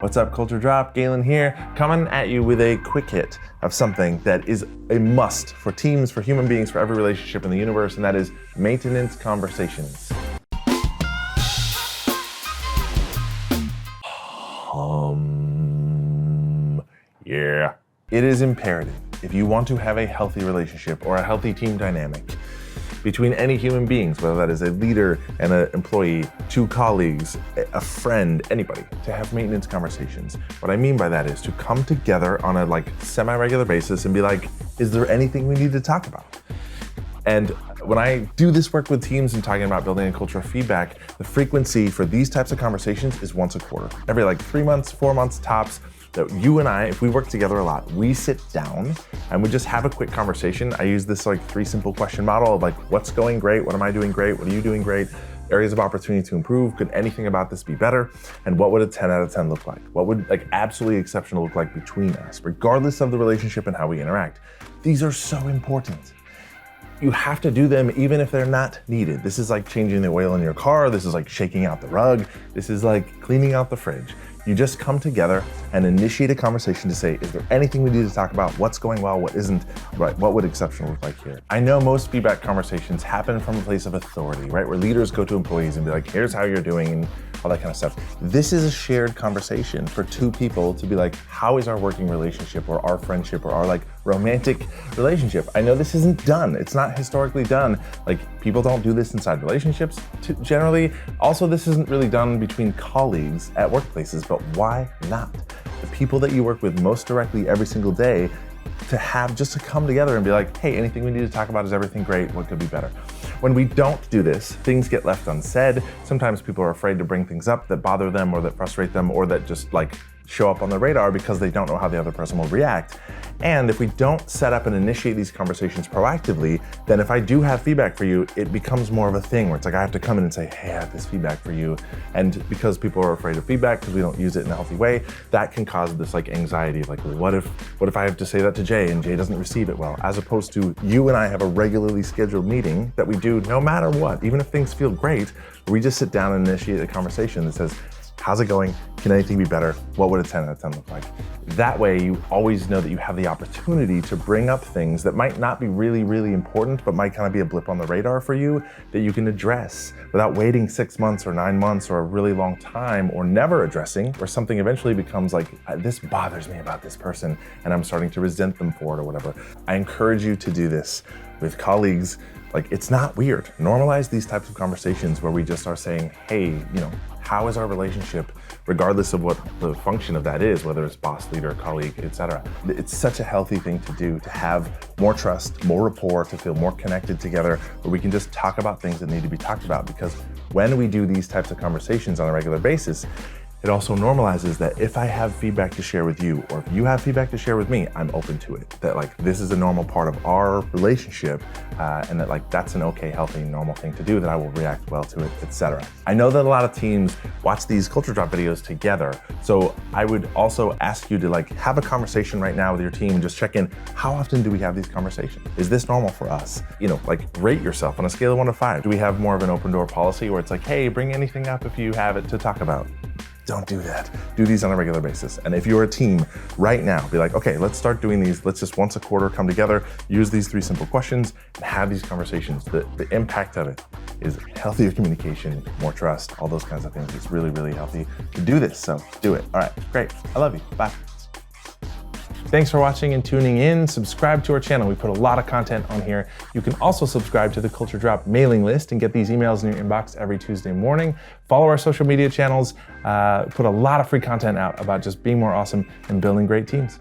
What's up, Culture Drop? Galen here, coming at you with a quick hit of something that is a must for teams, for human beings, for every relationship in the universe, and that is maintenance conversations. Yeah. It is imperative if you want to have a healthy relationship or a healthy team dynamic between any human beings, whether that is a leader and an employee, two colleagues, a friend, anybody, to have maintenance conversations. What I mean by that is to come together on a semi-regular basis and be like, is there anything we need to talk about? And when I do this work with teams and talking about building a culture of feedback, the frequency for these types of conversations is once a quarter. Every 3 months, 4 months tops, that you and I, if we work together a lot, we sit down and we just have a quick conversation. I use this 3 simple question model of what's going great? What am I doing great? What are you doing great? Areas of opportunity to improve. Could anything about this be better? And what would a 10 out of 10 look like? What would absolutely exceptional look like between us, regardless of the relationship and how we interact? These are so important. You have to do them even if they're not needed. This is like changing the oil in your car. This is like shaking out the rug. This is like cleaning out the fridge. You just come together and initiate a conversation to say, is there anything we need to talk about? What's going well? What isn't? Right? What would exceptional look like here? I know most feedback conversations happen from a place of authority, right? Where leaders go to employees and be like, here's how you're doing and all that kind of stuff. This is a shared conversation for two people to be like, how is our working relationship or our friendship or our romantic relationship? I know this isn't done. It's not historically done. People don't do this inside relationships generally. Also, this isn't really done between colleagues at workplaces, but why not? The people that you work with most directly every single day to come together and be like, hey, anything we need to talk about? Is everything great? What could be better? When we don't do this, things get left unsaid. Sometimes people are afraid to bring things up that bother them or that frustrate them or that just show up on the radar because they don't know how the other person will react. And if we don't set up and initiate these conversations proactively, then if I do have feedback for you, it becomes more of a thing where it's I have to come in and say, hey, I have this feedback for you. And because people are afraid of feedback because we don't use it in a healthy way, that can cause this anxiety of what if I have to say that to Jay and Jay doesn't receive it well, as opposed to you and I have a regularly scheduled meeting that we do no matter what, even if things feel great, we just sit down and initiate a conversation that says, how's it going? Can anything be better? What would a 10 out of 10 look like? That way, you always know that you have the opportunity to bring up things that might not be really, really important, but might kind of be a blip on the radar for you that you can address without waiting 6 months or 9 months or a really long time or never addressing, where something eventually becomes this bothers me about this person and I'm starting to resent them for it or whatever. I encourage you to do this with colleagues. It's not weird. Normalize these types of conversations where we just are saying, hey, how is our relationship, regardless of what the function of that is, whether it's boss, leader, colleague, etc. It's such a healthy thing to do, to have more trust, more rapport, to feel more connected together, where we can just talk about things that need to be talked about. Because when we do these types of conversations on a regular basis, it also normalizes that if I have feedback to share with you, or if you have feedback to share with me, I'm open to it. That this is a normal part of our relationship, and that that's an okay, healthy, normal thing to do, that I will react well to it, etc. I know that a lot of teams watch these Culture Drop videos together. So I would also ask you to have a conversation right now with your team and just check in. How often do we have these conversations? Is this normal for us? Rate yourself on a scale of 1 to 5. Do we have more of an open door policy where it's hey, bring anything up if you have it to talk about? Don't do that. Do these on a regular basis. And if you're a team right now, be okay, let's start doing these. Let's just once a quarter come together, use these 3 simple questions and have these conversations. The impact of it is healthier communication, more trust, all those kinds of things. It's really, really healthy to do this. So do it. All right, great. I love you. Bye. Thanks for watching and tuning in. Subscribe to our channel. We put a lot of content on here. You can also subscribe to the Culture Drop mailing list and get these emails in your inbox every Tuesday morning. Follow our social media channels. Put a lot of free content out about just being more awesome and building great teams.